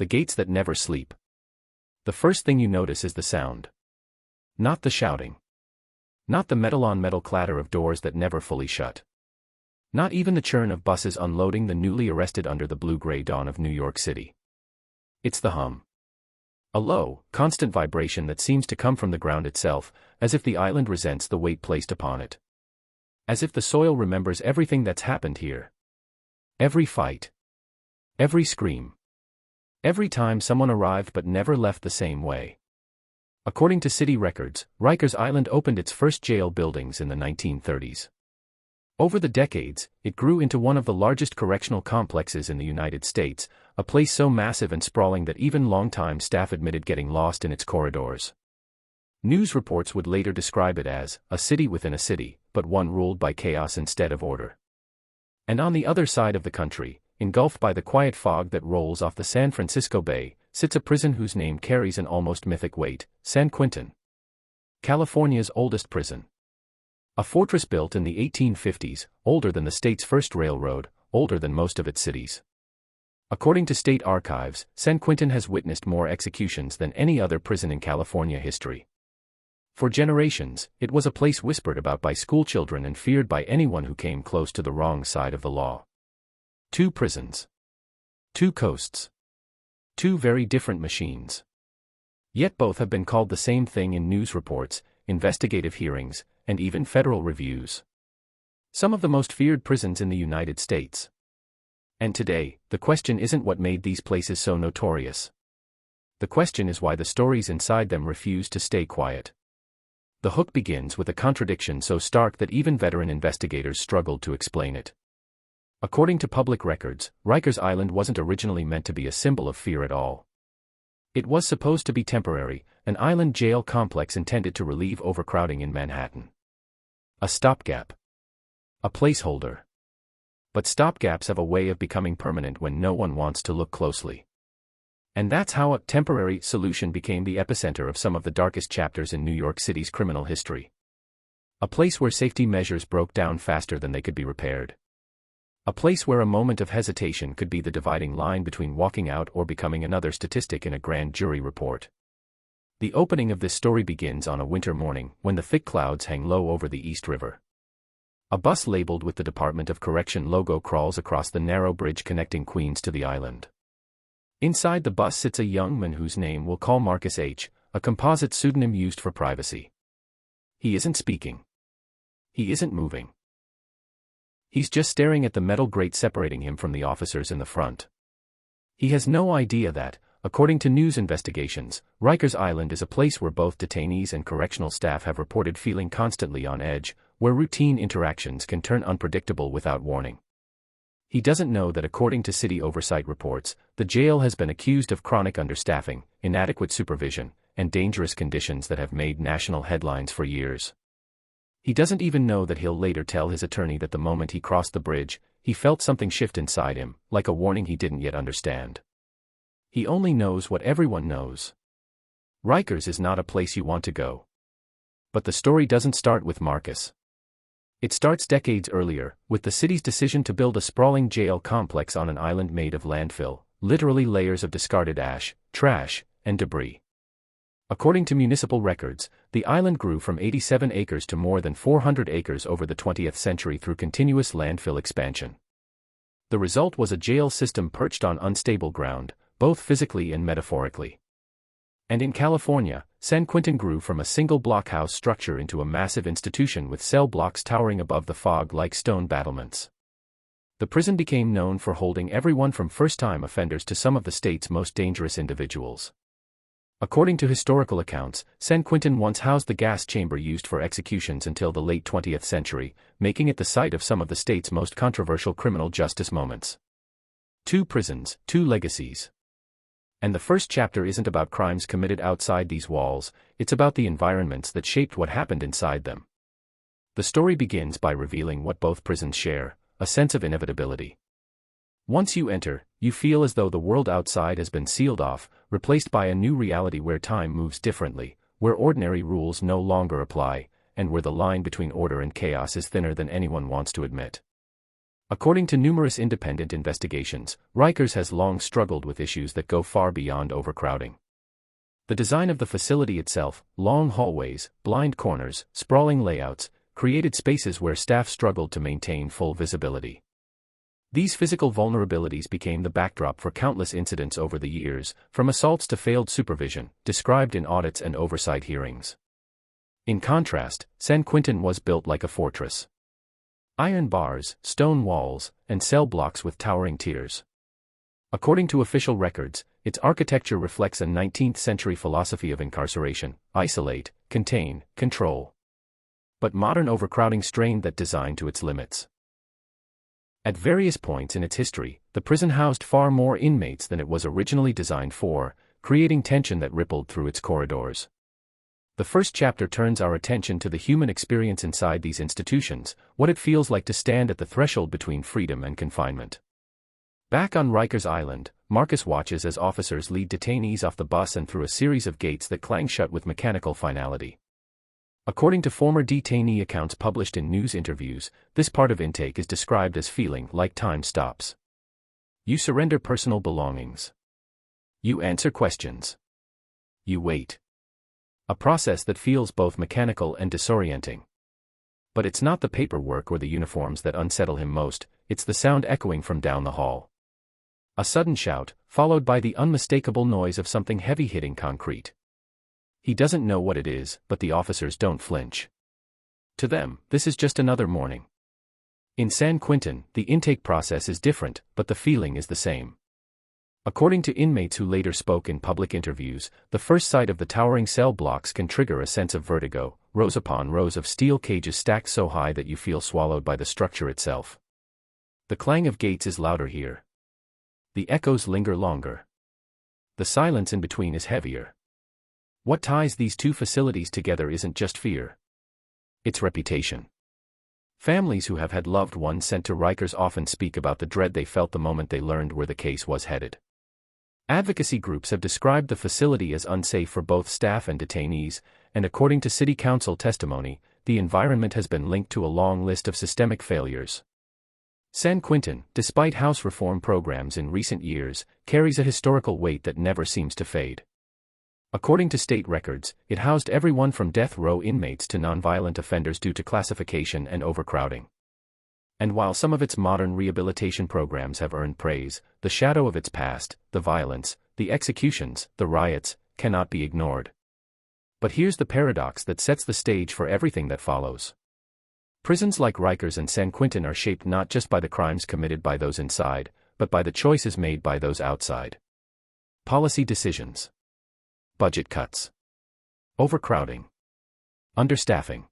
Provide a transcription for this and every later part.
the gates that never sleep. The first thing you notice is the sound. Not the shouting. Not the metal-on-metal clatter of doors that never fully shut. Not even the churn of buses unloading the newly arrested under the blue-gray dawn of New York City. It's the hum. A low, constant vibration that seems to come from the ground itself, as if the island resents the weight placed upon it. As if the soil remembers everything that's happened here. Every fight. Every scream. Every time someone arrived but never left the same way. According to city records, Rikers Island opened its first jail buildings in the 1930s. Over the decades, it grew into one of the largest correctional complexes in the United States, a place so massive and sprawling that even longtime staff admitted getting lost in its corridors. News reports would later describe it as a city within a city, but one ruled by chaos instead of order. And on the other side of the country, engulfed by the quiet fog that rolls off the San Francisco Bay, sits a prison whose name carries an almost mythic weight, San Quentin. California's oldest prison. A fortress built in the 1850s, older than the state's first railroad, older than most of its cities. According to state archives, San Quentin has witnessed more executions than any other prison in California history. For generations, it was a place whispered about by schoolchildren and feared by anyone who came close to the wrong side of the law. Two prisons. Two coasts. Two very different machines. Yet both have been called the same thing in news reports, investigative hearings, and even federal reviews. Some of the most feared prisons in the United States. And today, the question isn't what made these places so notorious. The question is why the stories inside them refuse to stay quiet. The hook begins with a contradiction so stark that even veteran investigators struggled to explain it. According to public records, Rikers Island wasn't originally meant to be a symbol of fear at all. It was supposed to be temporary, an island jail complex intended to relieve overcrowding in Manhattan. A stopgap. A placeholder. But stopgaps have a way of becoming permanent when no one wants to look closely. And that's how a temporary solution became the epicenter of some of the darkest chapters in New York City's criminal history. A place where safety measures broke down faster than they could be repaired. A place where a moment of hesitation could be the dividing line between walking out or becoming another statistic in a grand jury report. The opening of this story begins on a winter morning when the thick clouds hang low over the East River. A bus labeled with the Department of Correction logo crawls across the narrow bridge connecting Queens to the island. Inside the bus sits a young man whose name we'll call Marcus H., a composite pseudonym used for privacy. He isn't speaking. He isn't moving. He's just staring at the metal grate separating him from the officers in the front. He has no idea that, according to news investigations, Rikers Island is a place where both detainees and correctional staff have reported feeling constantly on edge, where routine interactions can turn unpredictable without warning. He doesn't know that according to city oversight reports, the jail has been accused of chronic understaffing, inadequate supervision, and dangerous conditions that have made national headlines for years. He doesn't even know that he'll later tell his attorney that the moment he crossed the bridge, he felt something shift inside him, like a warning he didn't yet understand. He only knows what everyone knows. Rikers is not a place you want to go. But the story doesn't start with Marcus. It starts decades earlier, with the city's decision to build a sprawling jail complex on an island made of landfill, literally layers of discarded ash, trash, and debris. According to municipal records, the island grew from 87 acres to more than 400 acres over the 20th century through continuous landfill expansion. The result was a jail system perched on unstable ground, both physically and metaphorically. And in California, San Quentin grew from a single blockhouse structure into a massive institution with cell blocks towering above the fog like stone battlements. The prison became known for holding everyone from first-time offenders to some of the state's most dangerous individuals. According to historical accounts, San Quentin once housed the gas chamber used for executions until the late 20th century, making it the site of some of the state's most controversial criminal justice moments. Two prisons, two legacies. And the first chapter isn't about crimes committed outside these walls, it's about the environments that shaped what happened inside them. The story begins by revealing what both prisons share, a sense of inevitability. Once you enter, you feel as though the world outside has been sealed off, replaced by a new reality where time moves differently, where ordinary rules no longer apply, and where the line between order and chaos is thinner than anyone wants to admit. According to numerous independent investigations, Rikers has long struggled with issues that go far beyond overcrowding. The design of the facility itself, long hallways, blind corners, sprawling layouts, created spaces where staff struggled to maintain full visibility. These physical vulnerabilities became the backdrop for countless incidents over the years, from assaults to failed supervision, described in audits and oversight hearings. In contrast, San Quentin was built like a fortress. Iron bars, stone walls, and cell blocks with towering tiers. According to official records, its architecture reflects a 19th-century philosophy of incarceration: isolate, contain, control. But modern overcrowding strained that design to its limits. At various points in its history, the prison housed far more inmates than it was originally designed for, creating tension that rippled through its corridors. The first chapter turns our attention to the human experience inside these institutions, what it feels like to stand at the threshold between freedom and confinement. Back on Rikers Island, Marcus watches as officers lead detainees off the bus and through a series of gates that clang shut with mechanical finality. According to former detainee accounts published in news interviews, this part of intake is described as feeling like time stops. You surrender personal belongings. You answer questions. You wait. A process that feels both mechanical and disorienting. But it's not the paperwork or the uniforms that unsettle him most, it's the sound echoing from down the hall. A sudden shout, followed by the unmistakable noise of something heavy hitting concrete. He doesn't know what it is, but the officers don't flinch. To them, this is just another morning. In San Quentin, the intake process is different, but the feeling is the same. According to inmates who later spoke in public interviews, the first sight of the towering cell blocks can trigger a sense of vertigo, rows upon rows of steel cages stacked so high that you feel swallowed by the structure itself. The clang of gates is louder here. The echoes linger longer. The silence in between is heavier. What ties these two facilities together isn't just fear. It's reputation. Families who have had loved ones sent to Rikers often speak about the dread they felt the moment they learned where the case was headed. Advocacy groups have described the facility as unsafe for both staff and detainees, and according to city council testimony, the environment has been linked to a long list of systemic failures. San Quentin, despite house reform programs in recent years, carries a historical weight that never seems to fade. According to state records, it housed everyone from death row inmates to nonviolent offenders due to classification and overcrowding. And while some of its modern rehabilitation programs have earned praise, the shadow of its past, the violence, the executions, the riots, cannot be ignored. But here's the paradox that sets the stage for everything that follows. Prisons like Rikers and San Quentin are shaped not just by the crimes committed by those inside, but by the choices made by those outside. Policy decisions. Budget cuts. Overcrowding. Understaffing.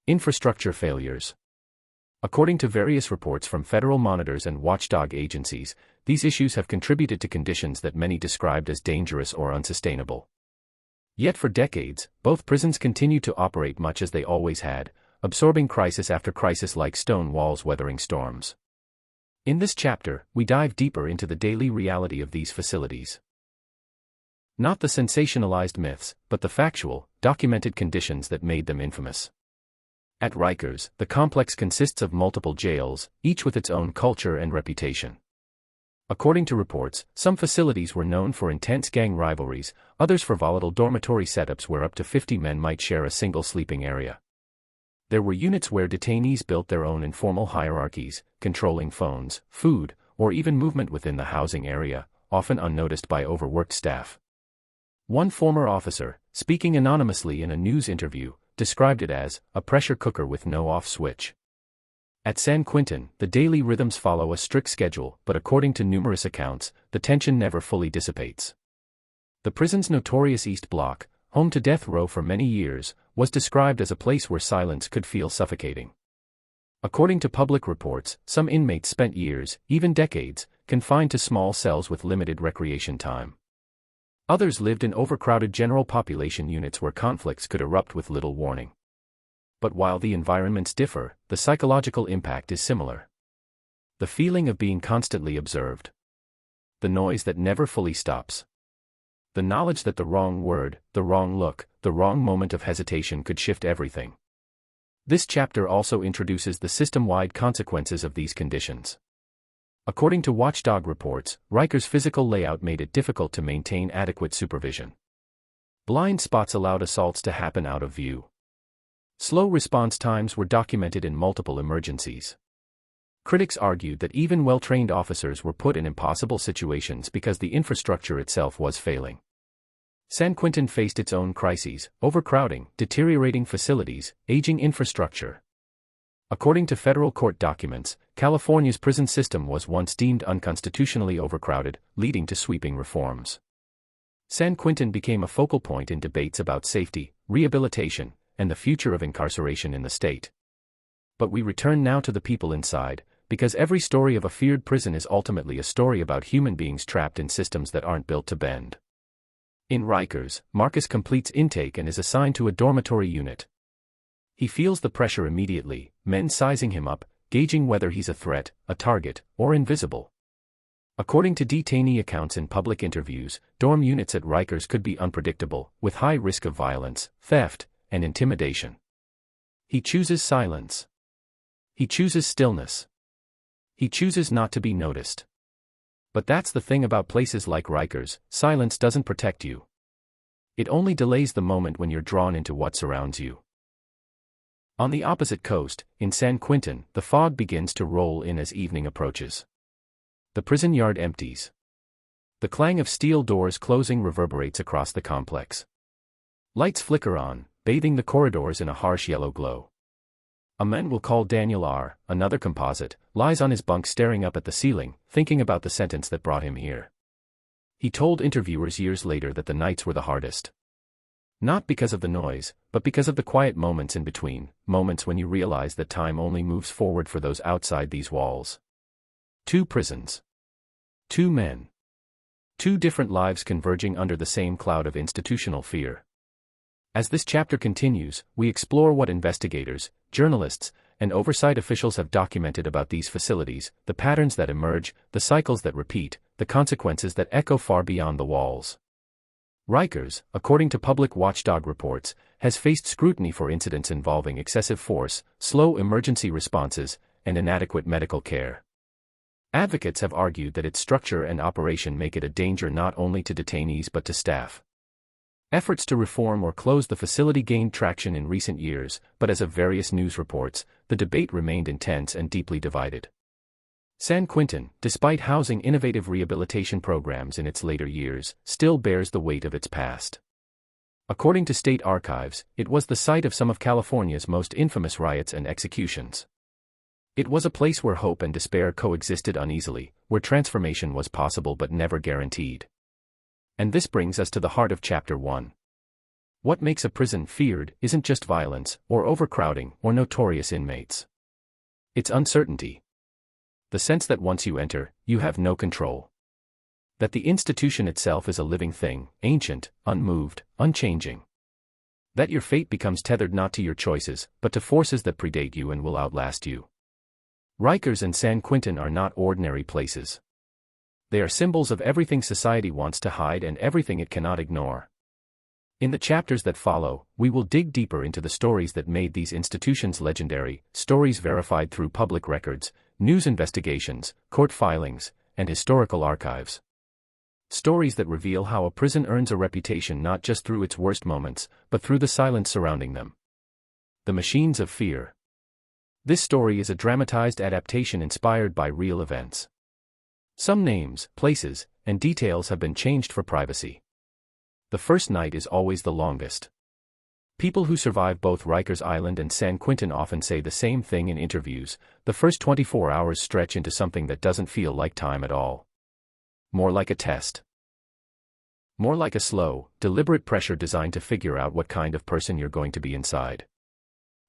Infrastructure failures. According to various reports from federal monitors and watchdog agencies, these issues have contributed to conditions that many described as dangerous or unsustainable. Yet for decades, both prisons continue to operate much as they always had, absorbing crisis after crisis like stone walls weathering storms. In this chapter, we dive deeper into the daily reality of these facilities. Not the sensationalized myths, but the factual, documented conditions that made them infamous. At Rikers, the complex consists of multiple jails, each with its own culture and reputation. According to reports, some facilities were known for intense gang rivalries, others for volatile dormitory setups where up to 50 men might share a single sleeping area. There were units where detainees built their own informal hierarchies, controlling phones, food, or even movement within the housing area, often unnoticed by overworked staff. One former officer, speaking anonymously in a news interview, described it as a pressure cooker with no off switch. At San Quentin, the daily rhythms follow a strict schedule, but according to numerous accounts, the tension never fully dissipates. The prison's notorious East Block, home to death row for many years, was described as a place where silence could feel suffocating. According to public reports, some inmates spent years, even decades, confined to small cells with limited recreation time. Others lived in overcrowded general population units where conflicts could erupt with little warning. But while the environments differ, the psychological impact is similar. The feeling of being constantly observed. The noise that never fully stops. The knowledge that the wrong word, the wrong look, the wrong moment of hesitation could shift everything. This chapter also introduces the system-wide consequences of these conditions. According to watchdog reports, Rikers' physical layout made it difficult to maintain adequate supervision. Blind spots allowed assaults to happen out of view. Slow response times were documented in multiple emergencies. Critics argued that even well-trained officers were put in impossible situations because the infrastructure itself was failing. San Quentin faced its own crises: overcrowding, deteriorating facilities, aging infrastructure. According to federal court documents, California's prison system was once deemed unconstitutionally overcrowded, leading to sweeping reforms. San Quentin became a focal point in debates about safety, rehabilitation, and the future of incarceration in the state. But we return now to the people inside, because every story of a feared prison is ultimately a story about human beings trapped in systems that aren't built to bend. In Rikers, Marcus completes intake and is assigned to a dormitory unit. He feels the pressure immediately, men sizing him up, gauging whether he's a threat, a target, or invisible. According to detainee accounts in public interviews, dorm units at Rikers could be unpredictable, with high risk of violence, theft, and intimidation. He chooses silence. He chooses stillness. He chooses not to be noticed. But that's the thing about places like Rikers: silence doesn't protect you. It only delays the moment when you're drawn into what surrounds you. On the opposite coast, in San Quentin, the fog begins to roll in as evening approaches. The prison yard empties. The clang of steel doors closing reverberates across the complex. Lights flicker on, bathing the corridors in a harsh yellow glow. A man we'll call Daniel R., another composite, lies on his bunk staring up at the ceiling, thinking about the sentence that brought him here. He told interviewers years later that the nights were the hardest. Not because of the noise, but because of the quiet moments in between, moments when you realize that time only moves forward for those outside these walls. 2 prisons. 2 men. 2 different lives converging under the same cloud of institutional fear. As this chapter continues, we explore what investigators, journalists, and oversight officials have documented about these facilities, the patterns that emerge, the cycles that repeat, the consequences that echo far beyond the walls. Rikers, according to public watchdog reports, has faced scrutiny for incidents involving excessive force, slow emergency responses, and inadequate medical care. Advocates have argued that its structure and operation make it a danger not only to detainees but to staff. Efforts to reform or close the facility gained traction in recent years, but as of various news reports, the debate remained intense and deeply divided. San Quentin, despite housing innovative rehabilitation programs in its later years, still bears the weight of its past. According to state archives, it was the site of some of California's most infamous riots and executions. It was a place where hope and despair coexisted uneasily, where transformation was possible but never guaranteed. And this brings us to the heart of Chapter 1. What makes a prison feared isn't just violence, or overcrowding, or notorious inmates. It's uncertainty. The sense that once you enter, you have no control. That the institution itself is a living thing, ancient, unmoved, unchanging. That your fate becomes tethered not to your choices, but to forces that predate you and will outlast you. Rikers and San Quentin are not ordinary places. They are symbols of everything society wants to hide and everything it cannot ignore. In the chapters that follow, we will dig deeper into the stories that made these institutions legendary, stories verified through public records, news investigations, court filings, and historical archives. Stories that reveal how a prison earns a reputation not just through its worst moments, but through the silence surrounding them. The Machines of Fear. This story is a dramatized adaptation inspired by real events. Some names, places, and details have been changed for privacy. The first night is always the longest. People who survive both Rikers Island and San Quentin often say the same thing in interviews: the first 24 hours stretch into something that doesn't feel like time at all. More like a test. More like a slow, deliberate pressure designed to figure out what kind of person you're going to be inside.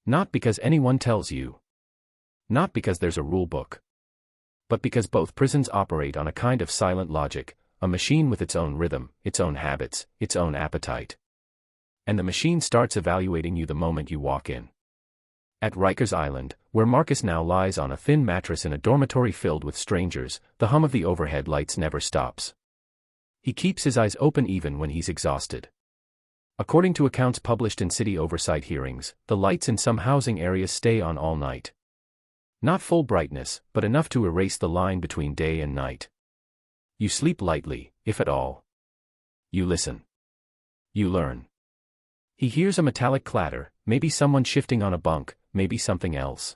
Not because anyone tells you. Not because there's a rule book. But because both prisons operate on a kind of silent logic, a machine with its own rhythm, its own habits, its own appetite. And the machine starts evaluating you the moment you walk in. At Rikers Island, where Marcus now lies on a thin mattress in a dormitory filled with strangers, the hum of the overhead lights never stops. He keeps his eyes open even when he's exhausted. According to accounts published in city oversight hearings, the lights in some housing areas stay on all night. Not full brightness, but enough to erase the line between day and night. You sleep lightly, if at all. You listen. You learn. He hears a metallic clatter, maybe someone shifting on a bunk, maybe something else.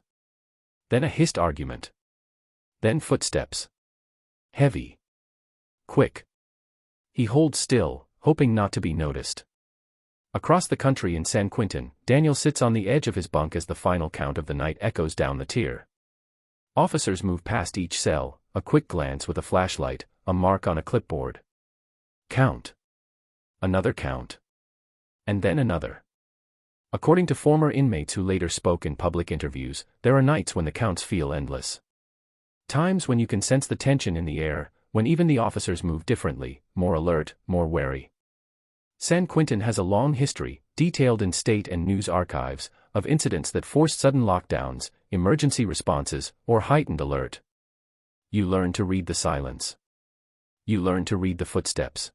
Then a hissed argument. Then footsteps. Heavy. Quick. He holds still, hoping not to be noticed. Across the country in San Quentin, Daniel sits on the edge of his bunk as the final count of the night echoes down the tier. Officers move past each cell, a quick glance with a flashlight, a mark on a clipboard. Count. Another count. And then another. According to former inmates who later spoke in public interviews, there are nights when the counts feel endless. Times when you can sense the tension in the air, when even the officers move differently, more alert, more wary. San Quentin has a long history, detailed in state and news archives, of incidents that forced sudden lockdowns, emergency responses, or heightened alert. You learn to read the silence. You learn to read the footsteps.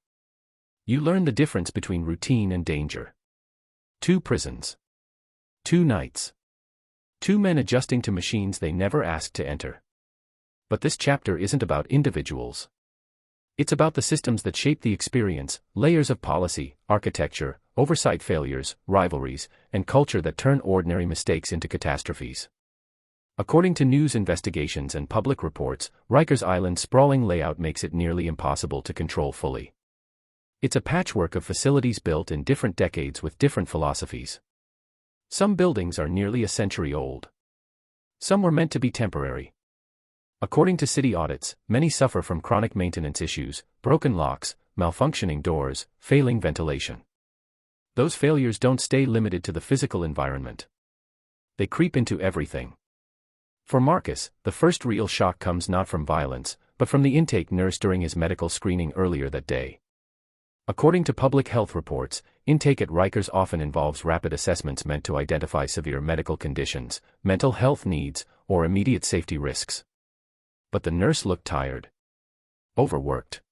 You learn the difference between routine and danger. 2 prisons. 2 nights. 2 men adjusting to machines they never asked to enter. But this chapter isn't about individuals. It's about the systems that shape the experience, layers of policy, architecture, oversight failures, rivalries, and culture that turn ordinary mistakes into catastrophes. According to news investigations and public reports, Rikers Island's sprawling layout makes it nearly impossible to control fully. It's a patchwork of facilities built in different decades with different philosophies. Some buildings are nearly a century old. Some were meant to be temporary. According to city audits, many suffer from chronic maintenance issues, broken locks, malfunctioning doors, failing ventilation. Those failures don't stay limited to the physical environment. They creep into everything. For Marcus, the first real shock comes not from violence, but from the intake nurse during his medical screening earlier that day. According to public health reports, intake at Rikers often involves rapid assessments meant to identify severe medical conditions, mental health needs, or immediate safety risks. But the nurse looked tired. Overworked.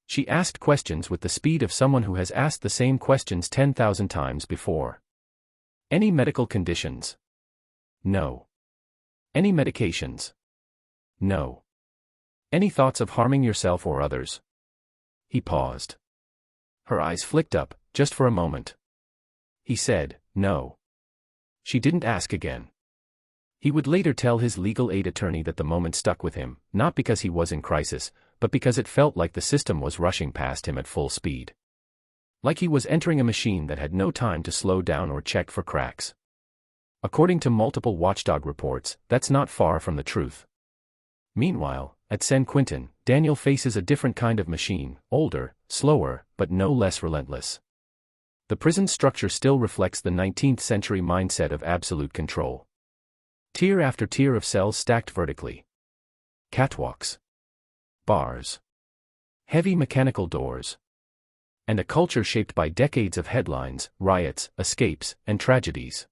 She asked questions with the speed of someone who has asked the same questions 10,000 times before. Any medical conditions? No. Any medications? No. Any thoughts of harming yourself or others? He paused. Her eyes flicked up, just for a moment. He said, no. She didn't ask again. He would later tell his legal aid attorney that the moment stuck with him, not because he was in crisis, but because it felt like the system was rushing past him at full speed. Like he was entering a machine that had no time to slow down or check for cracks. According to multiple watchdog reports, that's not far from the truth. Meanwhile, at San Quentin, Daniel faces a different kind of machine, older, slower, but no less relentless. The prison structure still reflects the 19th century mindset of absolute control. Tier after tier of cells stacked vertically. Catwalks. Bars. Heavy mechanical doors. And a culture shaped by decades of headlines, riots, escapes, and tragedies.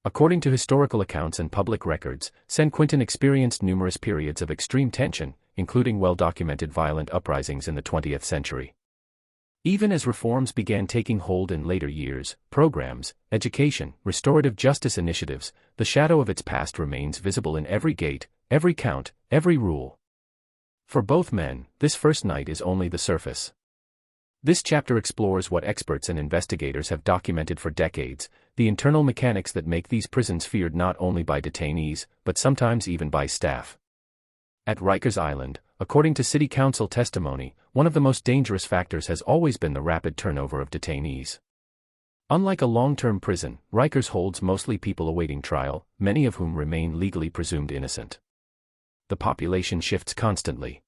According to historical accounts and public records, San Quentin experienced numerous periods of extreme tension, including well-documented violent uprisings in the 20th century. Even as reforms began taking hold in later years, programs, education, restorative justice initiatives, the shadow of its past remains visible in every gate, every count, every rule. For both men, this first night is only the surface. This chapter explores what experts and investigators have documented for decades, the internal mechanics that make these prisons feared not only by detainees, but sometimes even by staff. At Rikers Island, according to city council testimony, one of the most dangerous factors has always been the rapid turnover of detainees. Unlike a long-term prison, Rikers holds mostly people awaiting trial, many of whom remain legally presumed innocent. The population shifts constantly.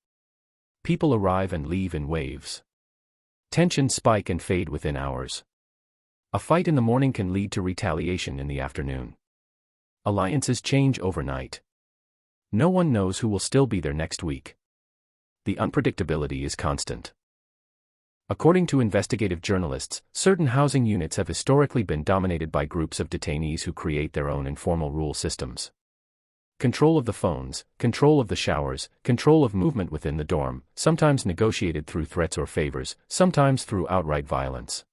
People arrive and leave in waves. Tensions spike and fade within hours. A fight in the morning can lead to retaliation in the afternoon. Alliances change overnight. No one knows who will still be there next week. The unpredictability is constant. According to investigative journalists, certain housing units have historically been dominated by groups of detainees who create their own informal rule systems. Control of the phones, control of the showers, control of movement within the dorm, sometimes negotiated through threats or favors, sometimes through outright violence.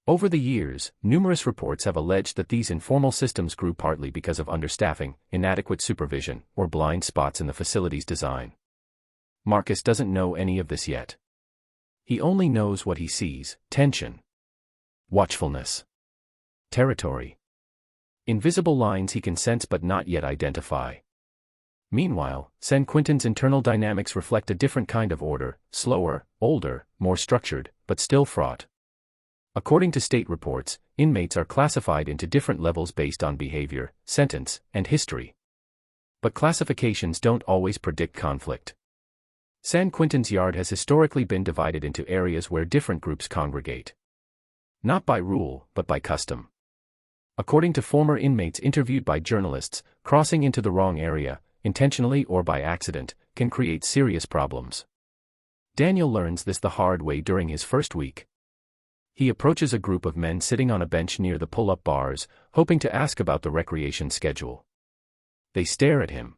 Over the years, numerous reports have alleged that these informal systems grew partly because of understaffing, inadequate supervision, or blind spots in the facility's design. Marcus doesn't know any of this yet. He only knows what he sees: tension, watchfulness, territory. Invisible lines he can sense but not yet identify. Meanwhile, San Quentin's internal dynamics reflect a different kind of order: slower, older, more structured, but still fraught. According to state reports, inmates are classified into different levels based on behavior, sentence, and history. But classifications don't always predict conflict. San Quentin's yard has historically been divided into areas where different groups congregate. Not by rule, but by custom. According to former inmates interviewed by journalists, crossing into the wrong area, intentionally or by accident, can create serious problems. Daniel learns this the hard way during his first week. He approaches a group of men sitting on a bench near the pull-up bars, hoping to ask about the recreation schedule. They stare at him.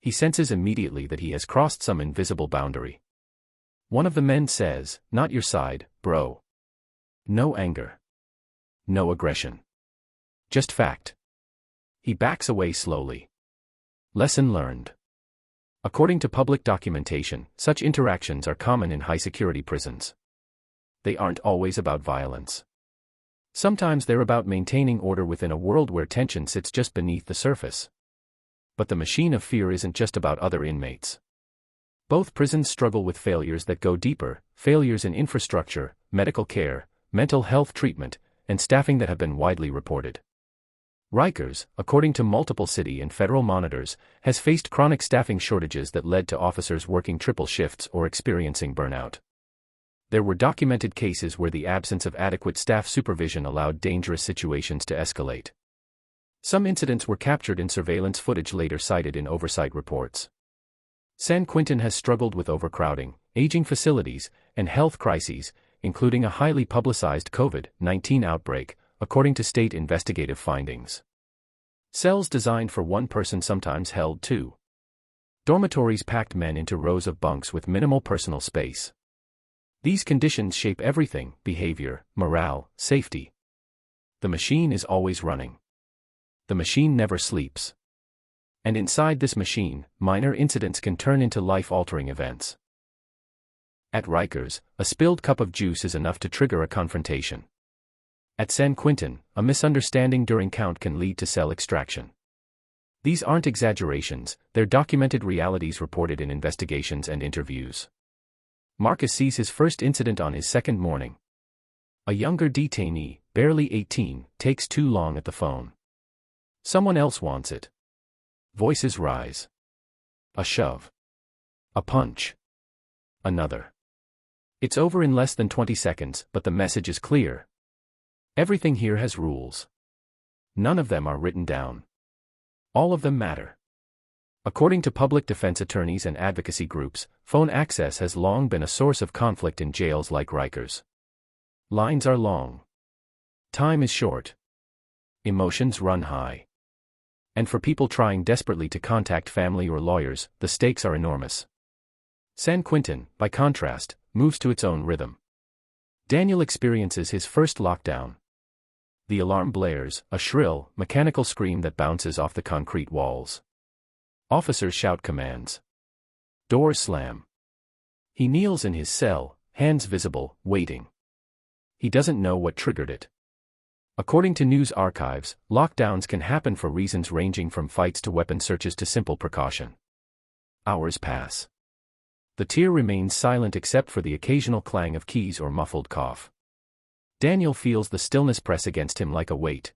He senses immediately that he has crossed some invisible boundary. One of the men says, "Not your side, bro." No anger. No aggression. Just fact. He backs away slowly. Lesson learned. According to public documentation, such interactions are common in high-security prisons. They aren't always about violence. Sometimes they're about maintaining order within a world where tension sits just beneath the surface. But the machine of fear isn't just about other inmates. Both prisons struggle with failures that go deeper: failures in infrastructure, medical care, mental health treatment, and staffing that have been widely reported. Rikers, according to multiple city and federal monitors, has faced chronic staffing shortages that led to officers working triple shifts or experiencing burnout. There were documented cases where the absence of adequate staff supervision allowed dangerous situations to escalate. Some incidents were captured in surveillance footage later cited in oversight reports. San Quentin has struggled with overcrowding, aging facilities, and health crises, including a highly publicized COVID-19 outbreak, according to state investigative findings. Cells designed for one person sometimes held two. Dormitories packed men into rows of bunks with minimal personal space. These conditions shape everything: behavior, morale, safety. The machine is always running. The machine never sleeps. And inside this machine, minor incidents can turn into life-altering events. At Rikers, a spilled cup of juice is enough to trigger a confrontation. At San Quentin, a misunderstanding during count can lead to cell extraction. These aren't exaggerations, they're documented realities reported in investigations and interviews. Marcus sees his first incident on his second morning. A younger detainee, barely 18, takes too long at the phone. Someone else wants it. Voices rise. A shove. A punch. Another. It's over in less than 20 seconds, but the message is clear. Everything here has rules. None of them are written down. All of them matter. According to public defense attorneys and advocacy groups, phone access has long been a source of conflict in jails like Rikers. Lines are long. Time is short. Emotions run high. And for people trying desperately to contact family or lawyers, the stakes are enormous. San Quentin, by contrast, moves to its own rhythm. Daniel experiences his first lockdown. The alarm blares, a shrill, mechanical scream that bounces off the concrete walls. Officers shout commands. Doors slam. He kneels in his cell, hands visible, waiting. He doesn't know what triggered it. According to news archives, lockdowns can happen for reasons ranging from fights to weapon searches to simple precaution. Hours pass. The tier remains silent except for the occasional clang of keys or muffled cough. Daniel feels the stillness press against him like a weight.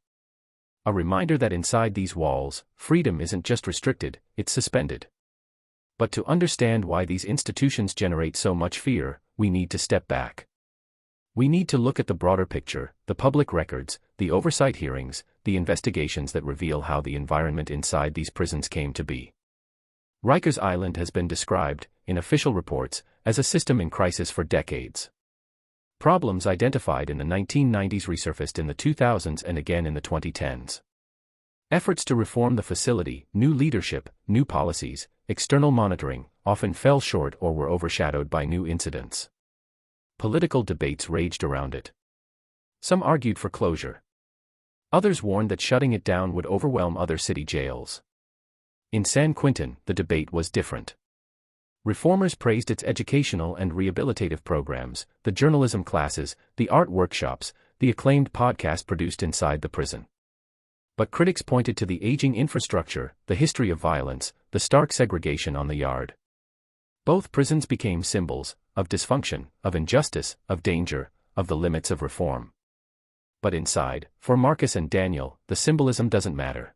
A reminder that inside these walls, freedom isn't just restricted, it's suspended. But to understand why these institutions generate so much fear, we need to step back. We need to look at the broader picture: the public records, the oversight hearings, the investigations that reveal how the environment inside these prisons came to be. Rikers Island has been described, in official reports, as a system in crisis for decades. Problems identified in the 1990s resurfaced in the 2000s and again in the 2010s. Efforts to reform the facility, new leadership, new policies, external monitoring, often fell short or were overshadowed by new incidents. Political debates raged around it. Some argued for closure. Others warned that shutting it down would overwhelm other city jails. In San Quentin, the debate was different. Reformers praised its educational and rehabilitative programs, the journalism classes, the art workshops, the acclaimed podcast produced inside the prison. But critics pointed to the aging infrastructure, the history of violence, the stark segregation on the yard. Both prisons became symbols of dysfunction, of injustice, of danger, of the limits of reform. But inside, for Marcus and Daniel, the symbolism doesn't matter.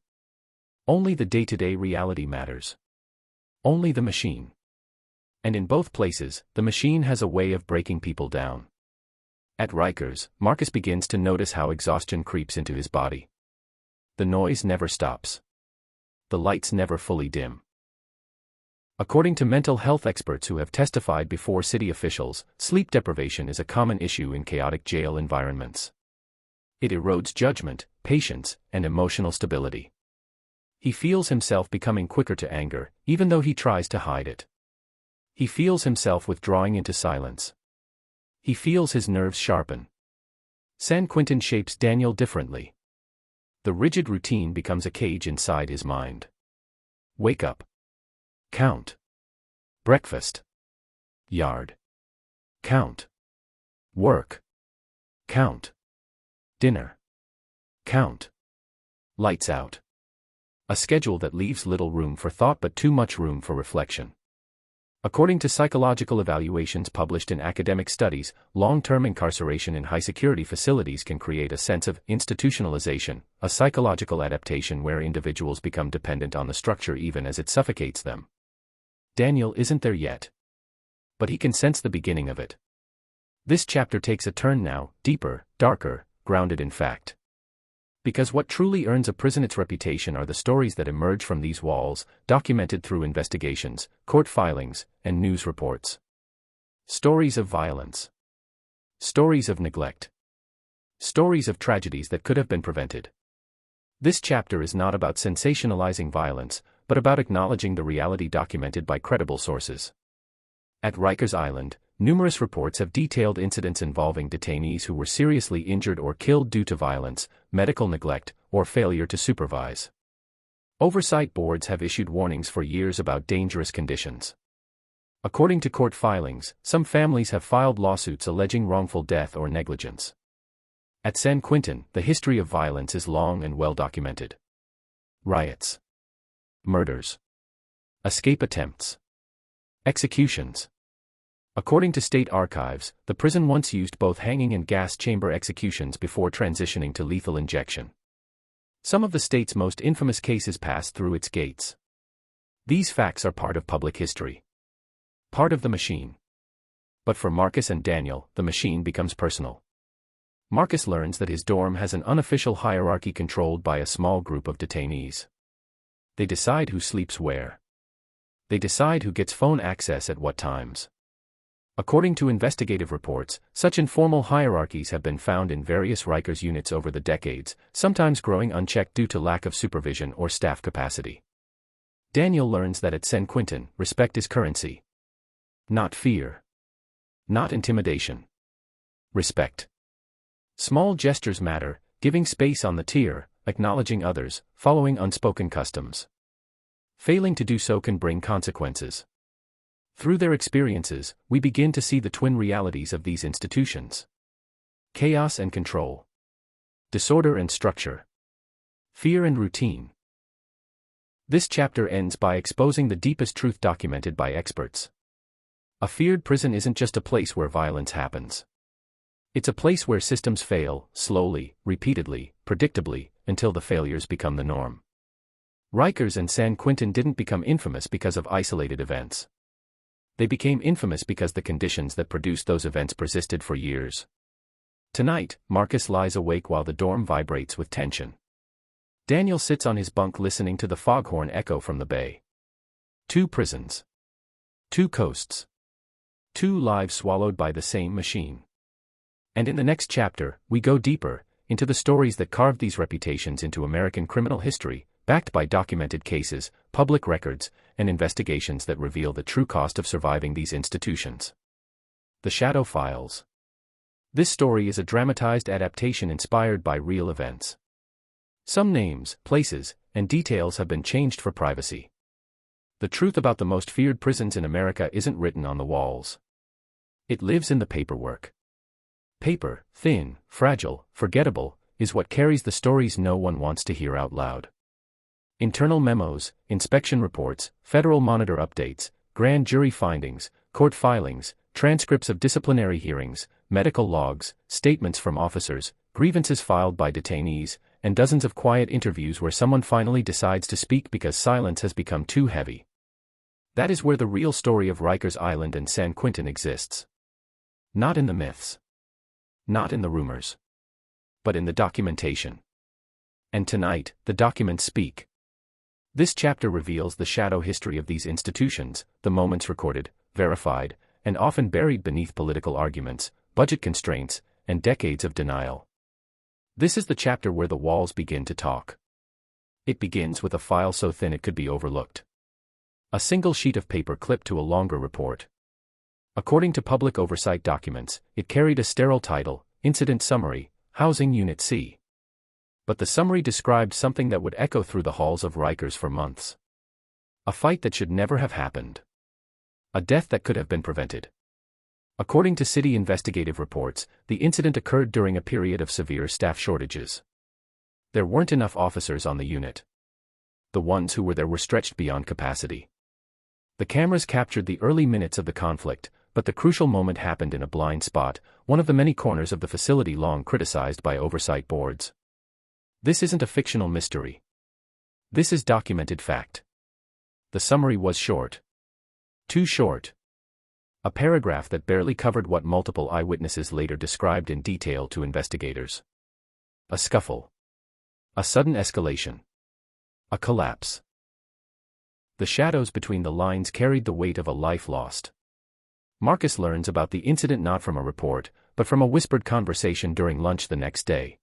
Only the day-to-day reality matters. Only the machine. And in both places, the machine has a way of breaking people down. At Rikers, Marcus begins to notice how exhaustion creeps into his body. The noise never stops. The lights never fully dim. According to mental health experts who have testified before city officials, sleep deprivation is a common issue in chaotic jail environments. It erodes judgment, patience, and emotional stability. He feels himself becoming quicker to anger, even though he tries to hide it. He feels himself withdrawing into silence. He feels his nerves sharpen. San Quentin shapes Daniel differently. The rigid routine becomes a cage inside his mind. Wake up. Count. Breakfast. Yard. Count. Work. Count. Dinner. Count. Lights out. A schedule that leaves little room for thought but too much room for reflection. According to psychological evaluations published in academic studies, long-term incarceration in high-security facilities can create a sense of institutionalization, a psychological adaptation where individuals become dependent on the structure even as it suffocates them. Daniel isn't there yet. But he can sense the beginning of it. This chapter takes a turn now, deeper, darker, grounded in fact. Because what truly earns a prison its reputation are the stories that emerge from these walls, documented through investigations, court filings, and news reports. Stories of violence. Stories of neglect. Stories of tragedies that could have been prevented. This chapter is not about sensationalizing violence, but about acknowledging the reality documented by credible sources. At Rikers Island, numerous reports have detailed incidents involving detainees who were seriously injured or killed due to violence, medical neglect, or failure to supervise. Oversight boards have issued warnings for years about dangerous conditions. According to court filings, some families have filed lawsuits alleging wrongful death or negligence. At San Quentin, the history of violence is long and well documented. Riots. Murders. Escape attempts. Executions. According to state archives, the prison once used both hanging and gas chamber executions before transitioning to lethal injection. Some of the state's most infamous cases passed through its gates. These facts are part of public history. Part of the machine. But for Marcus and Daniel, the machine becomes personal. Marcus learns that his dorm has an unofficial hierarchy controlled by a small group of detainees. They decide who sleeps where. They decide who gets phone access at what times. According to investigative reports, such informal hierarchies have been found in various Rikers units over the decades, sometimes growing unchecked due to lack of supervision or staff capacity. Daniel learns that at San Quentin, respect is currency. Not fear. Not intimidation. Respect. Small gestures matter, giving space on the tier, acknowledging others, following unspoken customs. Failing to do so can bring consequences. Through their experiences, we begin to see the twin realities of these institutions. Chaos and control. Disorder and structure. Fear and routine. This chapter ends by exposing the deepest truth documented by experts. A feared prison isn't just a place where violence happens. It's a place where systems fail, slowly, repeatedly, predictably, until the failures become the norm. Rikers and San Quentin didn't become infamous because of isolated events. They became infamous because the conditions that produced those events persisted for years. Tonight, Marcus lies awake while the dorm vibrates with tension. Daniel sits on his bunk listening to the foghorn echo from the bay. 2 prisons. 2 coasts. 2 lives swallowed by the same machine. And in the next chapter, we go deeper, into the stories that carved these reputations into American criminal history, backed by documented cases, public records, and investigations that reveal the true cost of surviving these institutions. The Shadow Files. This story is a dramatized adaptation inspired by real events. Some names, places, and details have been changed for privacy. The truth about the most feared prisons in America isn't written on the walls. It lives in the paperwork. Paper, thin, fragile, forgettable, is what carries the stories no one wants to hear out loud. Internal memos, inspection reports, federal monitor updates, grand jury findings, court filings, transcripts of disciplinary hearings, medical logs, statements from officers, grievances filed by detainees, and dozens of quiet interviews where someone finally decides to speak because silence has become too heavy. That is where the real story of Rikers Island and San Quentin exists. Not in the myths. Not in the rumors. But in the documentation. And tonight, the documents speak. This chapter reveals the shadow history of these institutions, the moments recorded, verified, and often buried beneath political arguments, budget constraints, and decades of denial. This is the chapter where the walls begin to talk. It begins with a file so thin it could be overlooked. A single sheet of paper clipped to a longer report. According to public oversight documents, it carried a sterile title, Incident Summary, Housing Unit C. But the summary described something that would echo through the halls of Rikers for months. A fight that should never have happened. A death that could have been prevented. According to city investigative reports, the incident occurred during a period of severe staff shortages. There weren't enough officers on the unit. The ones who were there were stretched beyond capacity. The cameras captured the early minutes of the conflict, but the crucial moment happened in a blind spot, one of the many corners of the facility long criticized by oversight boards. This isn't a fictional mystery. This is documented fact. The summary was short. Too short. A paragraph that barely covered what multiple eyewitnesses later described in detail to investigators. A scuffle. A sudden escalation. A collapse. The shadows between the lines carried the weight of a life lost. Marcus learns about the incident not from a report, but from a whispered conversation during lunch the next day.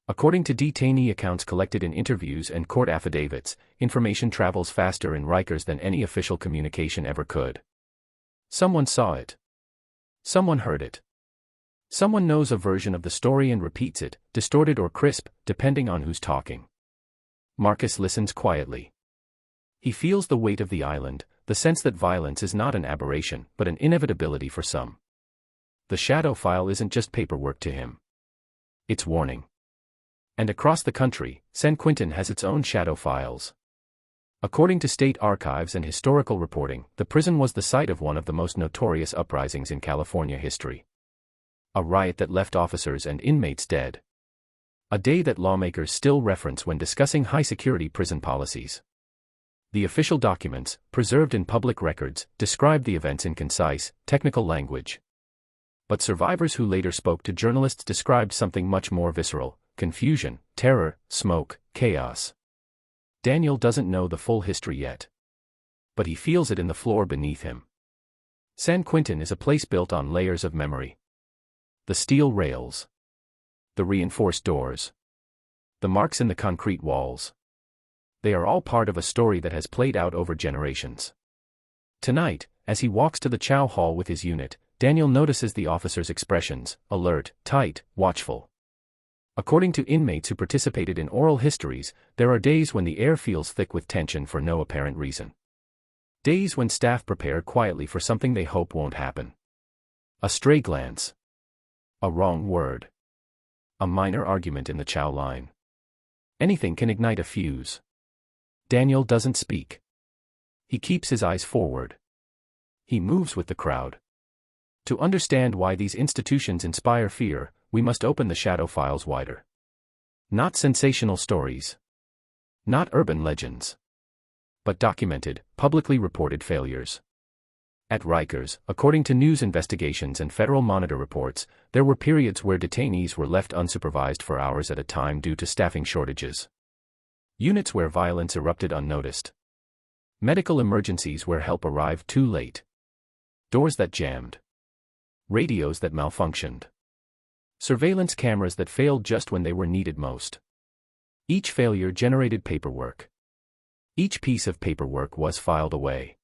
According to detainee accounts collected in interviews and court affidavits, information travels faster in Rikers than any official communication ever could. Someone saw it. Someone heard it. Someone knows a version of the story and repeats it, distorted or crisp, depending on who's talking. Marcus listens quietly. He feels the weight of the island, the sense that violence is not an aberration, but an inevitability for some. The shadow file isn't just paperwork to him. It's warning. And across the country, San Quentin has its own shadow files. According to state archives and historical reporting, the prison was the site of one of the most notorious uprisings in California history. A riot that left officers and inmates dead. A day that lawmakers still reference when discussing high-security prison policies. The official documents, preserved in public records, describe the events in concise, technical language. But survivors who later spoke to journalists described something much more visceral: confusion, terror, smoke, chaos. Daniel doesn't know the full history yet. But he feels it in the floor beneath him. San Quentin is a place built on layers of memory. The steel rails. The reinforced doors. The marks in the concrete walls. They are all part of a story that has played out over generations. Tonight, as he walks to the chow hall with his unit, Daniel notices the officers' expressions: alert, tight, watchful. According to inmates who participated in oral histories, there are days when the air feels thick with tension for no apparent reason. Days when staff prepare quietly for something they hope won't happen. A stray glance. A wrong word. A minor argument in the chow line. Anything can ignite a fuse. Daniel doesn't speak. He keeps his eyes forward. He moves with the crowd. To understand why these institutions inspire fear, we must open the shadow files wider. Not sensational stories. Not urban legends. But documented, publicly reported failures. At Rikers, according to news investigations and federal monitor reports, there were periods where detainees were left unsupervised for hours at a time due to staffing shortages. Units where violence erupted unnoticed. Medical emergencies where help arrived too late. Doors that jammed. Radios that malfunctioned. Surveillance cameras that failed just when they were needed most. Each failure generated paperwork. Each piece of paperwork was filed away.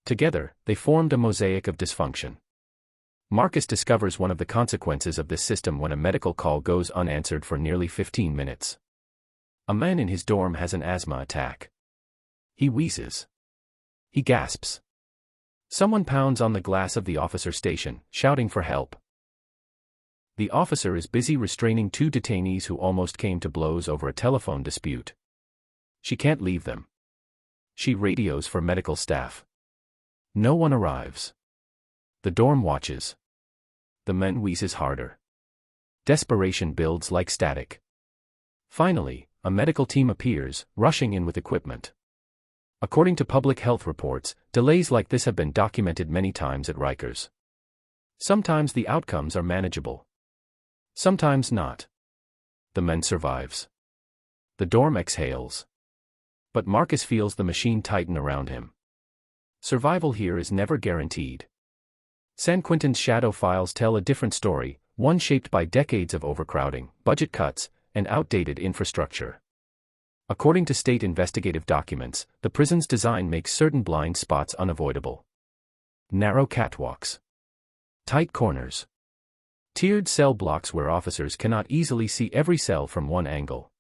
Together, they formed a mosaic of dysfunction. Marcus discovers one of the consequences of this system when a medical call goes unanswered for nearly 15 minutes. A man in his dorm has an asthma attack. He wheezes. He gasps. Someone pounds on the glass of the officer's station, shouting for help. The officer is busy restraining two detainees who almost came to blows over a telephone dispute. She can't leave them. She radios for medical staff. No one arrives. The dorm watches. The man wheezes harder. Desperation builds like static. Finally, a medical team appears, rushing in with equipment. According to public health reports, delays like this have been documented many times at Rikers. Sometimes the outcomes are manageable. Sometimes not. The man survives. The dorm exhales. But Marcus feels the machine tighten around him. Survival here is never guaranteed. San Quentin's shadow files tell a different story, one shaped by decades of overcrowding, budget cuts, and outdated infrastructure. According to state investigative documents, the prison's design makes certain blind spots unavoidable. Narrow catwalks. Tight corners. Tiered cell blocks where officers cannot easily see every cell from one angle.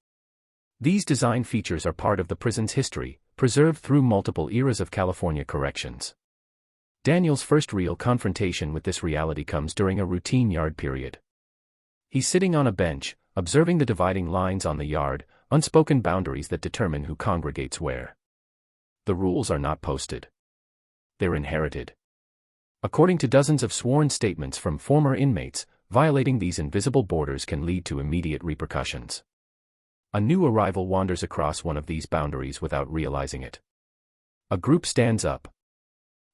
These design features are part of the prison's history, preserved through multiple eras of California corrections. Daniel's first real confrontation with this reality comes during a routine yard period. He's sitting on a bench, observing the dividing lines on the yard, unspoken boundaries that determine who congregates where. The rules are not posted. They're inherited. According to dozens of sworn statements from former inmates, violating these invisible borders can lead to immediate repercussions. A new arrival wanders across one of these boundaries without realizing it. A group stands up.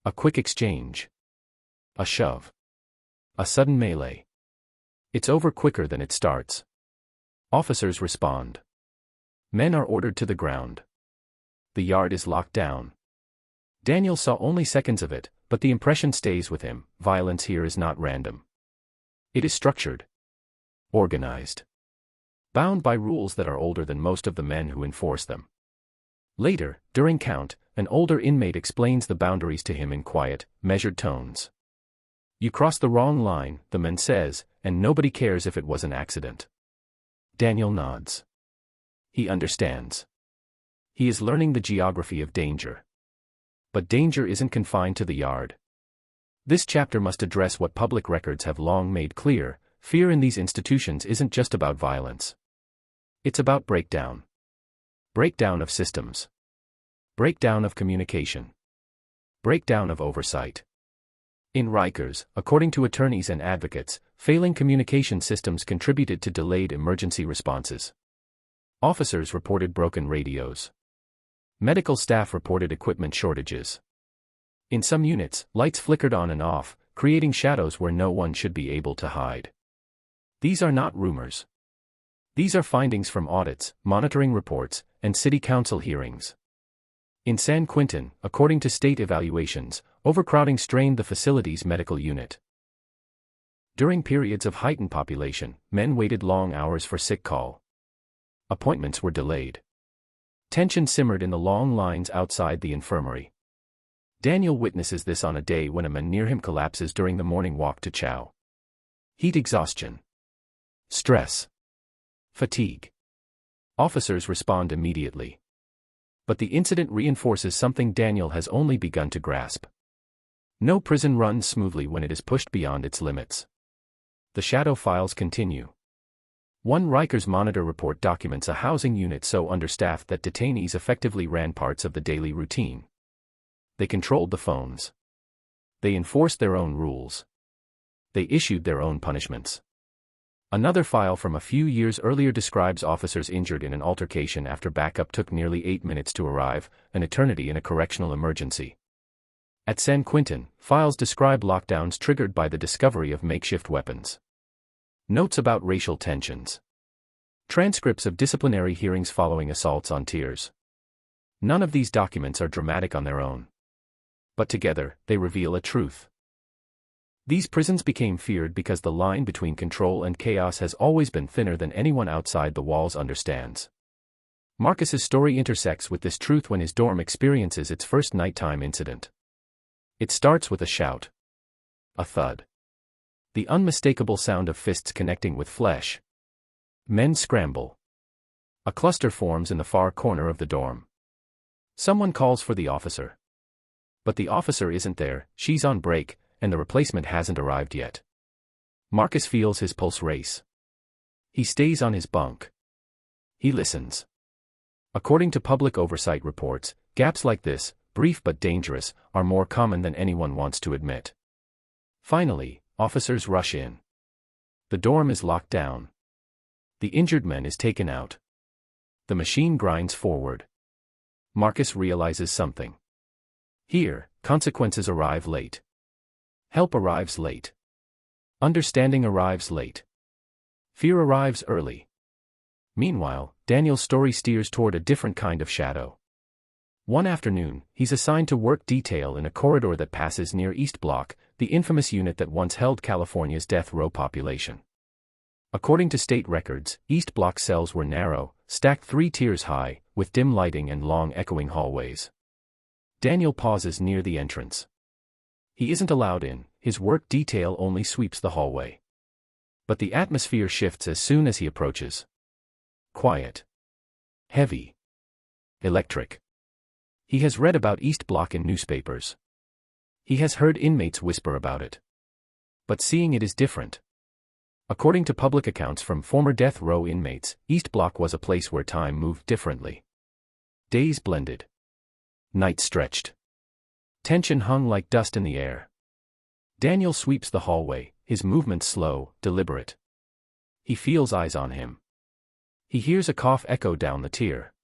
A quick exchange. A shove. A sudden melee. It's over quicker than it starts. Officers respond. Men are ordered to the ground. The yard is locked down. Daniel saw only seconds of it, but the impression stays with him. Violence here is not random. It is structured. Organized. Bound by rules that are older than most of the men who enforce them. Later, during count, an older inmate explains the boundaries to him in quiet, measured tones. You crossed the wrong line, the man says, and nobody cares if it was an accident. Daniel nods. He understands. He is learning the geography of danger. But danger isn't confined to the yard. This chapter must address what public records have long made clear: fear in these institutions isn't just about violence. It's about breakdown. Breakdown of systems. Breakdown of communication. Breakdown of oversight. In Rikers, according to attorneys and advocates, failing communication systems contributed to delayed emergency responses. Officers reported broken radios. Medical staff reported equipment shortages. In some units, lights flickered on and off, creating shadows where no one should be able to hide. These are not rumors. These are findings from audits, monitoring reports, and city council hearings. In San Quentin, according to state evaluations, overcrowding strained the facility's medical unit. During periods of heightened population, men waited long hours for sick call. Appointments were delayed. Tension simmered in the long lines outside the infirmary. Daniel witnesses this on a day when a man near him collapses during the morning walk to chow. Heat exhaustion. Stress. Fatigue. Officers respond immediately. But the incident reinforces something Daniel has only begun to grasp. No prison runs smoothly when it is pushed beyond its limits. The shadow files continue. One Rikers Monitor report documents a housing unit so understaffed that detainees effectively ran parts of the daily routine. They controlled the phones. They enforced their own rules. They issued their own punishments. Another file from a few years earlier describes officers injured in an altercation after backup took nearly 8 minutes to arrive, an eternity in a correctional emergency. At San Quentin, files describe lockdowns triggered by the discovery of makeshift weapons. Notes about racial tensions. Transcripts of disciplinary hearings following assaults on tiers. None of these documents are dramatic on their own. But together, they reveal a truth. These prisons became feared because the line between control and chaos has always been thinner than anyone outside the walls understands. Marcus's story intersects with this truth when his dorm experiences its first nighttime incident. It starts with a shout. A thud. The unmistakable sound of fists connecting with flesh. Men scramble. A cluster forms in the far corner of the dorm. Someone calls for the officer. But the officer isn't there, she's on break, and the replacement hasn't arrived yet. Marcus feels his pulse race. He stays on his bunk. He listens. According to public oversight reports, gaps like this, brief but dangerous, are more common than anyone wants to admit. Finally, officers rush in. The dorm is locked down. The injured man is taken out. The machine grinds forward. Marcus realizes something. Here, consequences arrive late. Help arrives late. Understanding arrives late. Fear arrives early. Meanwhile, Daniel's story steers toward a different kind of shadow. One afternoon, he's assigned to work detail in a corridor that passes near East Block, the infamous unit that once held California's death row population. According to state records, East Block cells were narrow, stacked 3 tiers high, with dim lighting and long echoing hallways. Daniel pauses near the entrance. He isn't allowed in, his work detail only sweeps the hallway. But the atmosphere shifts as soon as he approaches. Quiet. Heavy. Electric. He has read about East Block in newspapers. He has heard inmates whisper about it. But seeing it is different. According to public accounts from former death row inmates, East Block was a place where time moved differently. Days blended. Nights stretched. Tension hung like dust in the air. Daniel sweeps the hallway, his movements slow, deliberate. He feels eyes on him. He hears a cough echo down the tier.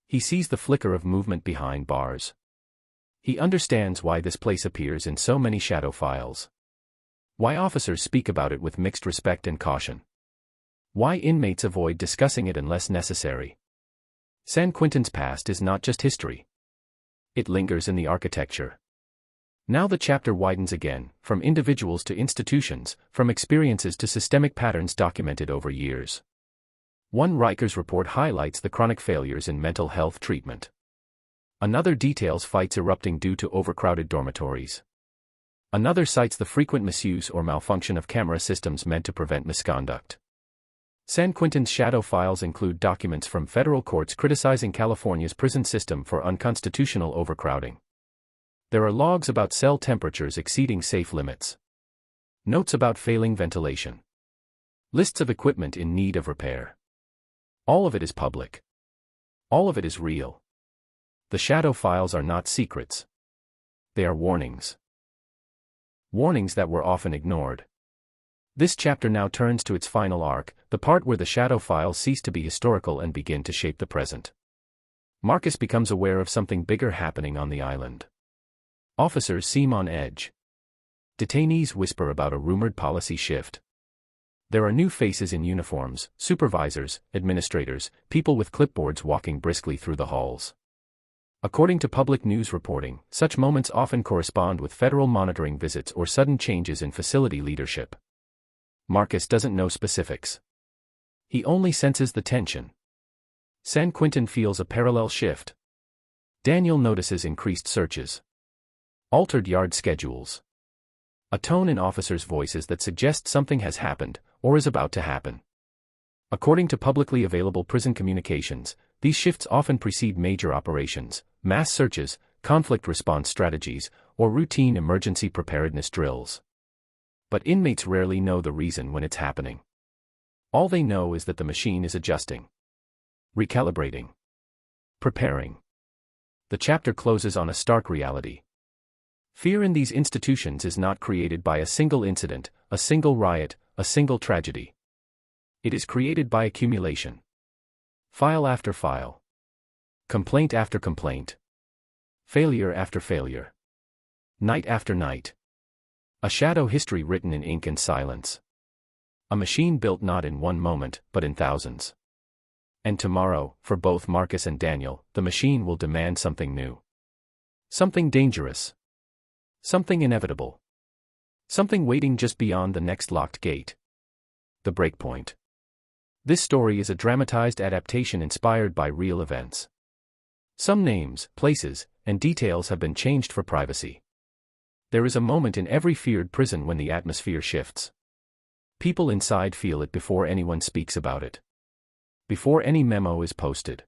He sees the flicker of movement behind bars. He understands why this place appears in so many shadow files. Why officers speak about it with mixed respect and caution. Why inmates avoid discussing it unless necessary. San Quentin's past is not just history. It lingers in the architecture. Now the chapter widens again, from individuals to institutions, from experiences to systemic patterns documented over years. One Rikers report highlights the chronic failures in mental health treatment. Another details fights erupting due to overcrowded dormitories. Another cites the frequent misuse or malfunction of camera systems meant to prevent misconduct. San Quentin's shadow files include documents from federal courts criticizing California's prison system for unconstitutional overcrowding. There are logs about cell temperatures exceeding safe limits. Notes about failing ventilation. Lists of equipment in need of repair. All of it is public. All of it is real. The shadow files are not secrets. They are warnings. Warnings that were often ignored. This chapter now turns to its final arc, the part where the shadow files cease to be historical and begin to shape the present. Marcus becomes aware of something bigger happening on the island. Officers seem on edge. Detainees whisper about a rumored policy shift. There are new faces in uniforms, supervisors, administrators, people with clipboards walking briskly through the halls. According to public news reporting, such moments often correspond with federal monitoring visits or sudden changes in facility leadership. Marcus doesn't know specifics. He only senses the tension. San Quentin feels a parallel shift. Daniel notices increased searches. Altered yard schedules. A tone in officers' voices that suggests something has happened, or is about to happen. According to publicly available prison communications, these shifts often precede major operations, mass searches, conflict response strategies, or routine emergency preparedness drills. But inmates rarely know the reason when it's happening. All they know is that the machine is adjusting. Recalibrating. Preparing. The chapter closes on a stark reality. Fear in these institutions is not created by a single incident, a single riot, a single tragedy. It is created by accumulation. File after file. Complaint after complaint. Failure after failure. Night after night. A shadow history written in ink and silence. A machine built not in one moment, but in thousands. And tomorrow, for both Marcus and Daniel, the machine will demand something new. Something dangerous. Something inevitable. Something waiting just beyond the next locked gate. The Breakpoint. This story is a dramatized adaptation inspired by real events. Some names, places, and details have been changed for privacy. There is a moment in every feared prison when the atmosphere shifts. People inside feel it before anyone speaks about it. Before any memo is posted.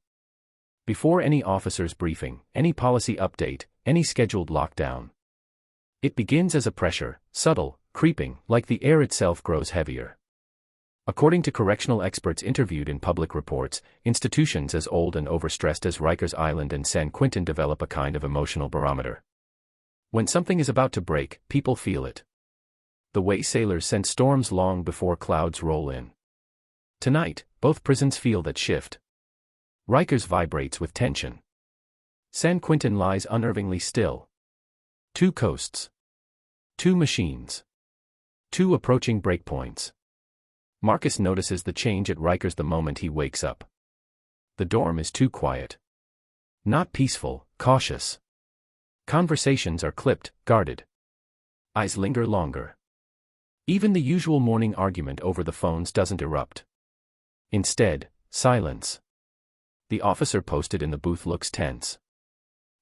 Before any officer's briefing, any policy update, any scheduled lockdown. It begins as a pressure, subtle, creeping, like the air itself grows heavier. According to correctional experts interviewed in public reports, institutions as old and overstressed as Rikers Island and San Quentin develop a kind of emotional barometer. When something is about to break, people feel it. The way sailors sense storms long before clouds roll in. Tonight, both prisons feel that shift. Rikers vibrates with tension. San Quentin lies unnervingly still. 2 coasts. 2 machines. 2 approaching breakpoints. Marcus notices the change at Rikers the moment he wakes up. The dorm is too quiet. Not peaceful, cautious. Conversations are clipped, guarded. Eyes linger longer. Even the usual morning argument over the phones doesn't erupt. Instead, silence. The officer posted in the booth looks tense.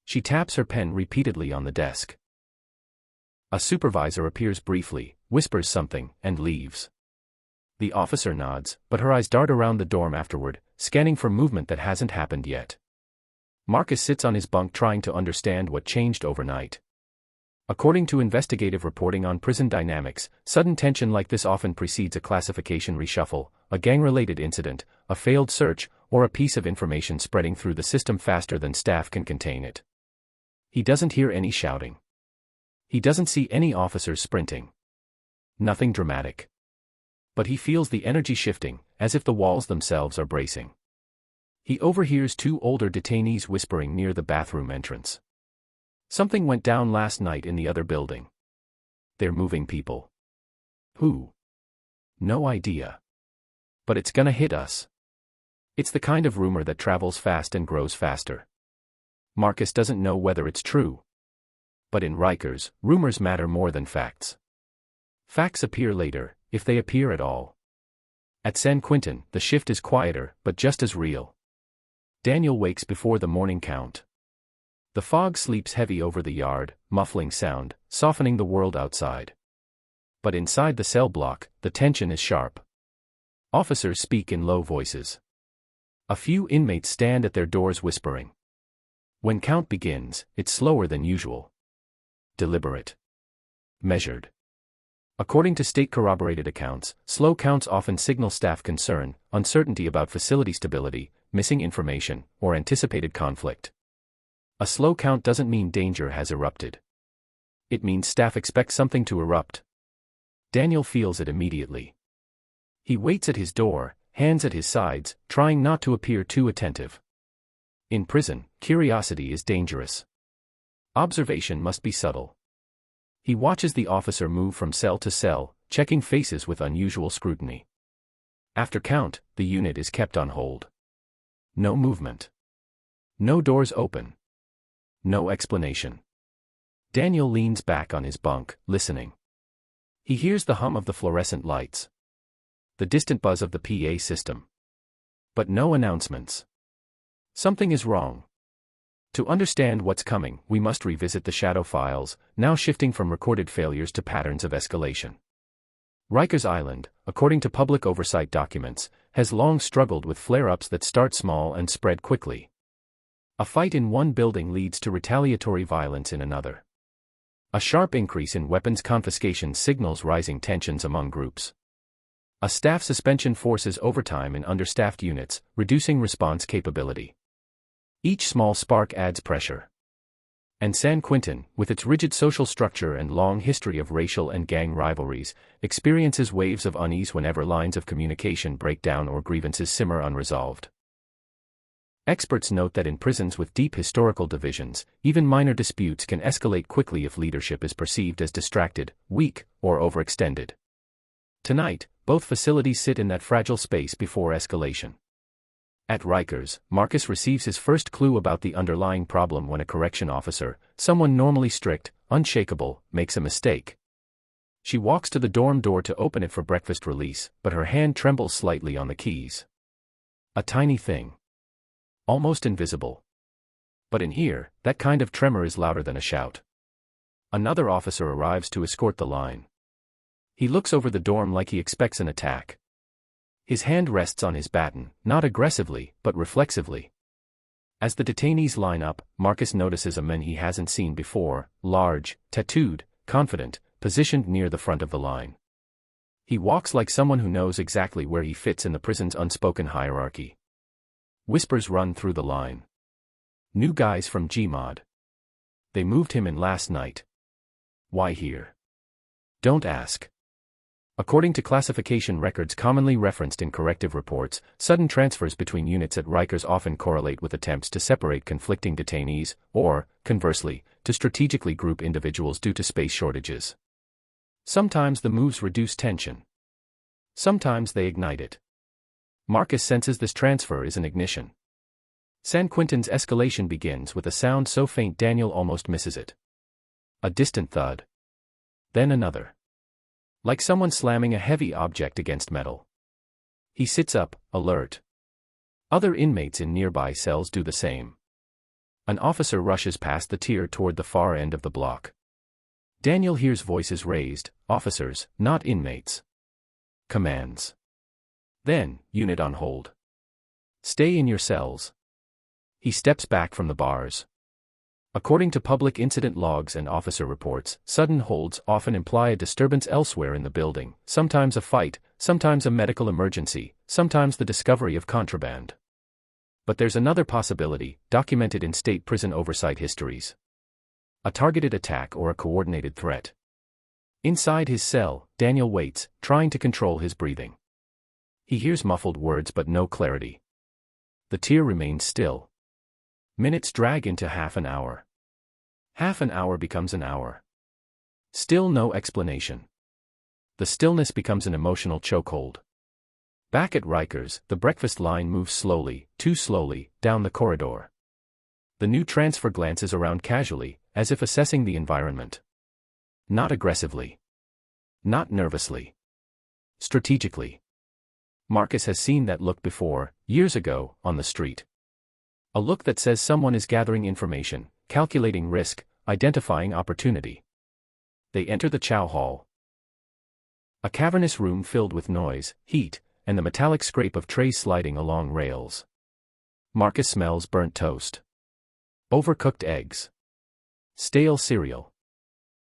She taps her pen repeatedly on the desk. A supervisor appears briefly, whispers something, and leaves. The officer nods, but her eyes dart around the dorm afterward, scanning for movement that hasn't happened yet. Marcus sits on his bunk trying to understand what changed overnight. According to investigative reporting on prison dynamics, sudden tension like this often precedes a classification reshuffle, a gang-related incident, a failed search, or a piece of information spreading through the system faster than staff can contain it. He doesn't hear any shouting. He doesn't see any officers sprinting. Nothing dramatic. But he feels the energy shifting, as if the walls themselves are bracing. He overhears 2 older detainees whispering near the bathroom entrance. Something went down last night in the other building. They're moving people. Who? No idea. But it's gonna hit us. It's the kind of rumor that travels fast and grows faster. Marcus doesn't know whether it's true. But in Rikers, rumors matter more than facts. Facts appear later, if they appear at all. At San Quentin, the shift is quieter, but just as real. Daniel wakes before the morning count. The fog sleeps heavy over the yard, muffling sound, softening the world outside. But inside the cell block, the tension is sharp. Officers speak in low voices. A few inmates stand at their doors whispering. When count begins, it's slower than usual. Deliberate. Measured. According to state-corroborated accounts, slow counts often signal staff concern, uncertainty about facility stability, missing information, or anticipated conflict. A slow count doesn't mean danger has erupted. It means staff expect something to erupt. Daniel feels it immediately. He waits at his door, hands at his sides, trying not to appear too attentive. In prison, curiosity is dangerous. Observation must be subtle. He watches the officer move from cell to cell, checking faces with unusual scrutiny. After count, the unit is kept on hold. No movement. No doors open. No explanation. Daniel leans back on his bunk, listening. He hears the hum of the fluorescent lights. The distant buzz of the PA system. But no announcements. Something is wrong. To understand what's coming, we must revisit the shadow files, now shifting from recorded failures to patterns of escalation. Rikers Island, according to public oversight documents, has long struggled with flare-ups that start small and spread quickly. A fight in one building leads to retaliatory violence in another. A sharp increase in weapons confiscation signals rising tensions among groups. A staff suspension forces overtime in understaffed units, reducing response capability. Each small spark adds pressure. And San Quentin, with its rigid social structure and long history of racial and gang rivalries, experiences waves of unease whenever lines of communication break down or grievances simmer unresolved. Experts note that in prisons with deep historical divisions, even minor disputes can escalate quickly if leadership is perceived as distracted, weak, or overextended. Tonight, both facilities sit in that fragile space before escalation. At Rikers, Marcus receives his first clue about the underlying problem when a correction officer, someone normally strict, unshakable, makes a mistake. She walks to the dorm door to open it for breakfast release, but her hand trembles slightly on the keys. A tiny thing. Almost invisible. But in here, that kind of tremor is louder than a shout. Another officer arrives to escort the line. He looks over the dorm like he expects an attack. His hand rests on his baton, not aggressively, but reflexively. As the detainees line up, Marcus notices a man he hasn't seen before, large, tattooed, confident, positioned near the front of the line. He walks like someone who knows exactly where he fits in the prison's unspoken hierarchy. Whispers run through the line. New guys from Gmod. They moved him in last night. Why here? Don't ask. According to classification records commonly referenced in corrective reports, sudden transfers between units at Rikers often correlate with attempts to separate conflicting detainees, or, conversely, to strategically group individuals due to space shortages. Sometimes the moves reduce tension. Sometimes they ignite it. Marcus senses this transfer is an ignition. San Quentin's escalation begins with a sound so faint Daniel almost misses it. A distant thud. Then another. Like someone slamming a heavy object against metal. He sits up, alert. Other inmates in nearby cells do the same. An officer rushes past the tier toward the far end of the block. Daniel hears voices raised, officers, not inmates. Commands. Then, unit on hold. Stay in your cells. He steps back from the bars. According to public incident logs and officer reports, sudden holds often imply a disturbance elsewhere in the building, sometimes a fight, sometimes a medical emergency, sometimes the discovery of contraband. But there's another possibility, documented in state prison oversight histories. A targeted attack or a coordinated threat. Inside his cell, Daniel waits, trying to control his breathing. He hears muffled words but no clarity. The tier remains still. Minutes drag into half an hour. Half an hour becomes an hour. Still no explanation. The stillness becomes an emotional chokehold. Back at Rikers, the breakfast line moves slowly, too slowly, down the corridor. The new transfer glances around casually, as if assessing the environment. Not aggressively. Not nervously. Strategically. Marcus has seen that look before, years ago, on the street. A look that says someone is gathering information, calculating risk, identifying opportunity. They enter the chow hall. A cavernous room filled with noise, heat, and the metallic scrape of trays sliding along rails. Marcus smells burnt toast. Overcooked eggs. Stale cereal.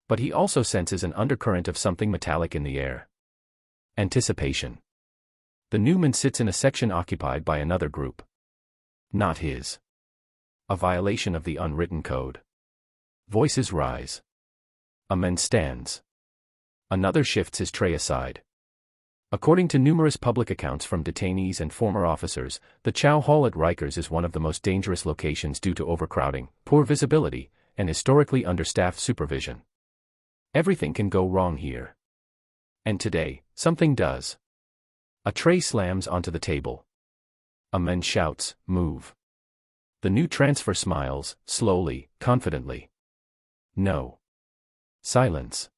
But he also senses an undercurrent of something metallic in the air. Anticipation. The Newman sits in a section occupied by another group. Not his. A violation of the unwritten code. Voices rise. A man stands. Another shifts his tray aside. According to numerous public accounts from detainees and former officers, the chow hall at Rikers is one of the most dangerous locations due to overcrowding, poor visibility, and historically understaffed supervision. Everything can go wrong here. And today, something does. A tray slams onto the table. A man shouts, "Move." The new transfer smiles, slowly, confidently. No. Silence.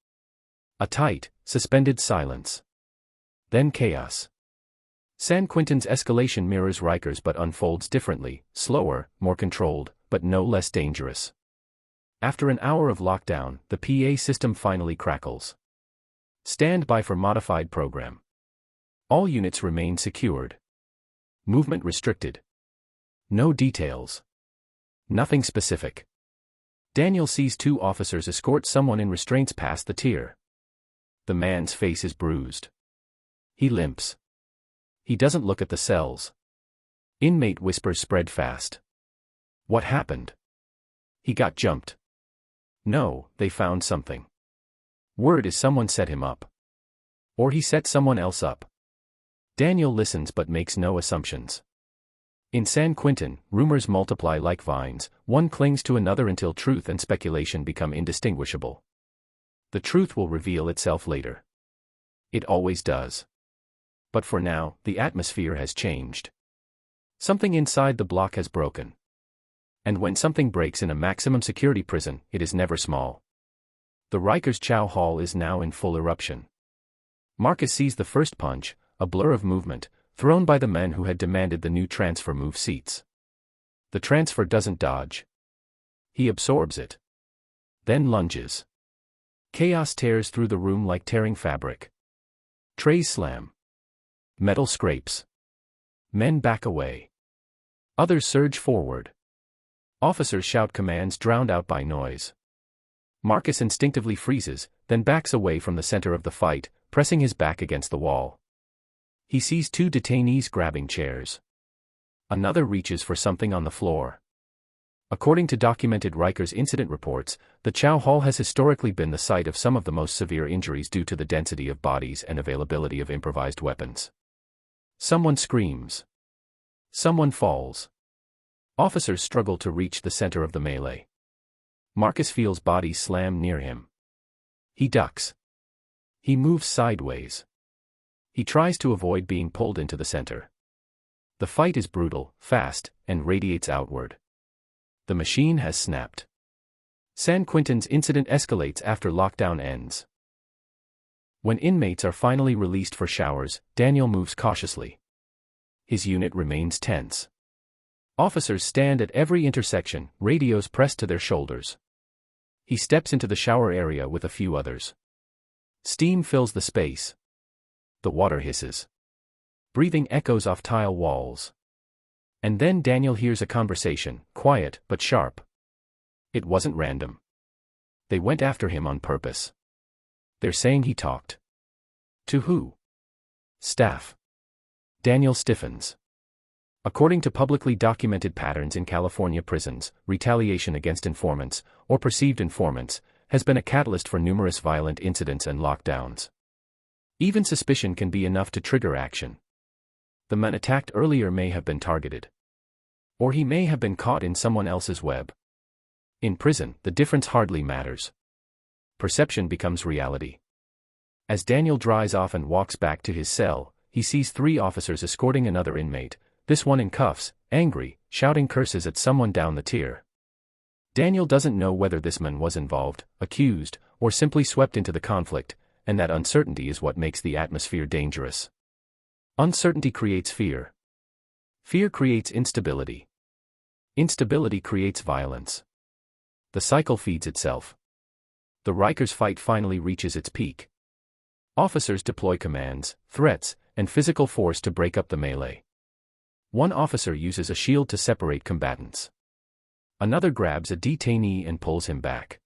A tight, suspended silence. Then chaos. San Quentin's escalation mirrors Rikers but unfolds differently, slower, more controlled, but no less dangerous. After an hour of lockdown, the PA system finally crackles. Stand by for modified program. All units remain secured. Movement restricted. No details. Nothing specific. Daniel sees two officers escort someone in restraints past the tier. The man's face is bruised. He limps. He doesn't look at the cells. Inmate whispers spread fast. What happened? He got jumped. No, they found something. Word is someone set him up. Or he set someone else up. Daniel listens but makes no assumptions. In San Quentin, rumors multiply like vines, one clings to another until truth and speculation become indistinguishable. The truth will reveal itself later. It always does. But for now, the atmosphere has changed. Something inside the block has broken. And when something breaks in a maximum security prison, it is never small. The Rikers Chow Hall is now in full eruption. Marcus sees the first punch, a blur of movement, thrown by the men who had demanded the new transfer move seats. The transfer doesn't dodge. He absorbs it. Then lunges. Chaos tears through the room like tearing fabric. Trays slam. Metal scrapes. Men back away. Others surge forward. Officers shout commands drowned out by noise. Marcus instinctively freezes, then backs away from the center of the fight, pressing his back against the wall. He sees two detainees grabbing chairs. Another reaches for something on the floor. According to documented Rikers incident reports, the Chow Hall has historically been the site of some of the most severe injuries due to the density of bodies and availability of improvised weapons. Someone screams. Someone falls. Officers struggle to reach the center of the melee. Marcus feels bodies slam near him. He ducks. He moves sideways. He tries to avoid being pulled into the center. The fight is brutal, fast, and radiates outward. The machine has snapped. San Quentin's incident escalates after lockdown ends. When inmates are finally released for showers, Daniel moves cautiously. His unit remains tense. Officers stand at every intersection, radios pressed to their shoulders. He steps into the shower area with a few others. Steam fills the space. The water hisses. Breathing echoes off tile walls. And then Daniel hears a conversation, quiet but sharp. It wasn't random. They went after him on purpose. They're saying he talked. To who? Staff. Daniel stiffens. According to publicly documented patterns in California prisons, retaliation against informants, or perceived informants, has been a catalyst for numerous violent incidents and lockdowns. Even suspicion can be enough to trigger action. The man attacked earlier may have been targeted. Or he may have been caught in someone else's web. In prison, the difference hardly matters. Perception becomes reality. As Daniel dries off and walks back to his cell, he sees 3 officers escorting another inmate, this one in cuffs, angry, shouting curses at someone down the tier. Daniel doesn't know whether this man was involved, accused, or simply swept into the conflict, and that uncertainty is what makes the atmosphere dangerous. Uncertainty creates fear. Fear creates instability. Instability creates violence. The cycle feeds itself. The Rikers fight finally reaches its peak. Officers deploy commands, threats, and physical force to break up the melee. One officer uses a shield to separate combatants. Another grabs a detainee and pulls him back.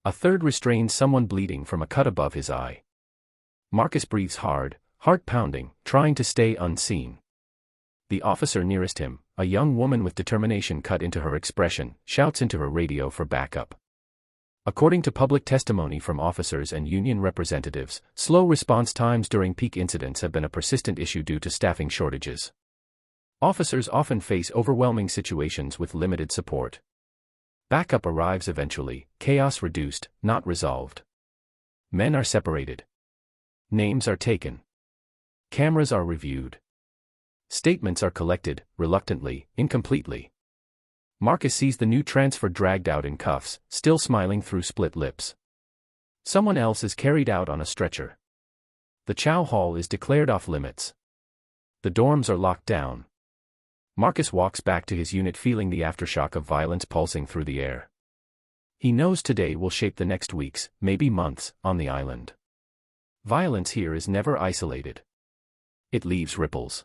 A third restrains someone bleeding from a cut above his eye. Marcus breathes hard, heart pounding, trying to stay unseen. The officer nearest him, a young woman with determination cut into her expression, shouts into her radio for backup. According to public testimony from officers and union representatives, slow response times during peak incidents have been a persistent issue due to staffing shortages. Officers often face overwhelming situations with limited support. Backup arrives eventually, chaos reduced, not resolved. Men are separated. Names are taken. Cameras are reviewed. Statements are collected, reluctantly, incompletely. Marcus sees the new transfer dragged out in cuffs, still smiling through split lips. Someone else is carried out on a stretcher. The Chow Hall is declared off limits. The dorms are locked down. Marcus walks back to his unit feeling the aftershock of violence pulsing through the air. He knows today will shape the next weeks, maybe months, on the island. Violence here is never isolated. It leaves ripples.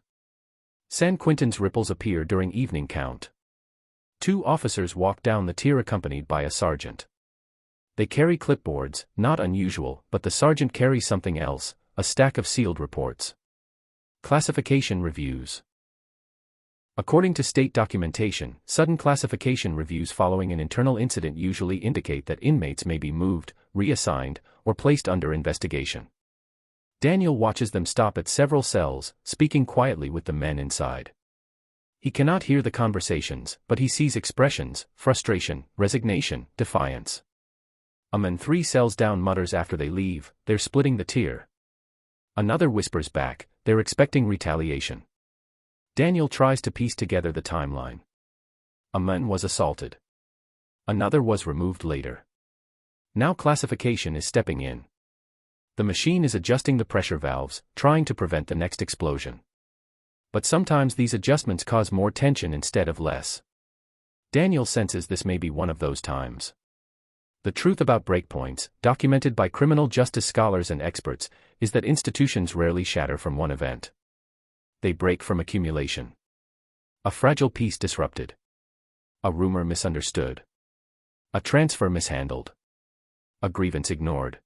San Quentin's ripples appear during evening count. 2 officers walk down the tier accompanied by a sergeant. They carry clipboards, not unusual, but the sergeant carries something else, a stack of sealed reports. Classification reviews. According to state documentation, sudden classification reviews following an internal incident usually indicate that inmates may be moved, reassigned, or placed under investigation. Daniel watches them stop at several cells, speaking quietly with the men inside. He cannot hear the conversations, but he sees expressions: frustration, resignation, defiance. A man 3 cells down mutters after they leave, "They're splitting the tier." Another whispers back, "They're expecting retaliation." Daniel tries to piece together the timeline. A man was assaulted. Another was removed later. Now classification is stepping in. The machine is adjusting the pressure valves, trying to prevent the next explosion. But sometimes these adjustments cause more tension instead of less. Daniel senses this may be one of those times. The truth about breakpoints, documented by criminal justice scholars and experts, is that institutions rarely shatter from one event. They break from accumulation. A fragile peace disrupted. A rumor misunderstood. A transfer mishandled. A grievance ignored.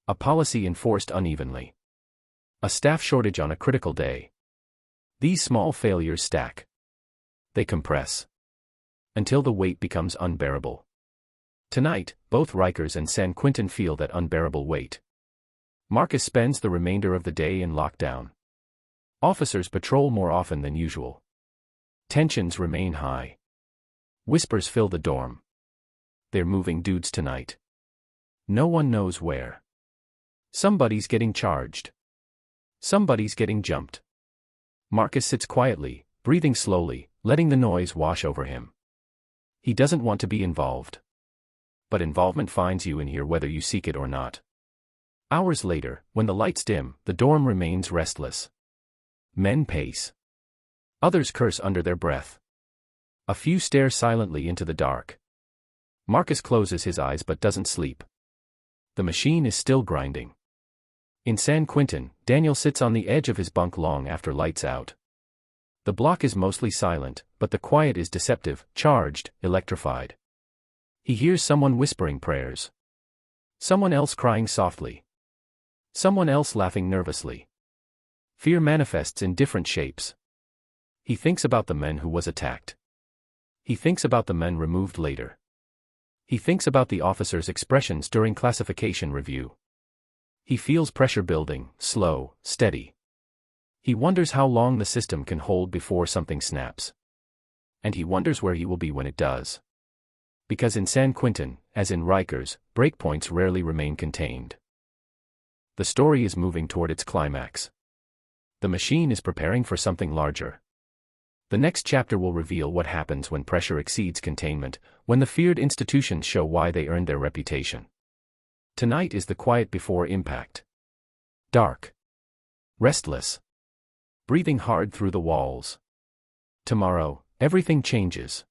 A policy enforced unevenly. A staff shortage on a critical day. These small failures stack. They compress. Until the weight becomes unbearable. Tonight, both Rikers and San Quentin feel that unbearable weight. Marcus spends the remainder of the day in lockdown. Officers patrol more often than usual. Tensions remain high. Whispers fill the dorm. They're moving dudes tonight. No one knows where. Somebody's getting charged. Somebody's getting jumped. Marcus sits quietly, breathing slowly, letting the noise wash over him. He doesn't want to be involved. But involvement finds you in here whether you seek it or not. Hours later, when the lights dim, the dorm remains restless. Men pace. Others curse under their breath. A few stare silently into the dark. Marcus closes his eyes but doesn't sleep. The machine is still grinding. In San Quentin, Daniel sits on the edge of his bunk long after lights out. The block is mostly silent, but the quiet is deceptive, charged, electrified. He hears someone whispering prayers. Someone else crying softly. Someone else laughing nervously. Fear manifests in different shapes. He thinks about the men who was attacked. He thinks about the men removed later. He thinks about the officers' expressions during classification review. He feels pressure building, slow, steady. He wonders how long the system can hold before something snaps. And he wonders where he will be when it does. Because in San Quentin, as in Rikers, breakpoints rarely remain contained. The story is moving toward its climax. The machine is preparing for something larger. The next chapter will reveal what happens when pressure exceeds containment, when the feared institutions show why they earned their reputation. Tonight is the quiet before impact. Dark. Restless. Breathing hard through the walls. Tomorrow, everything changes.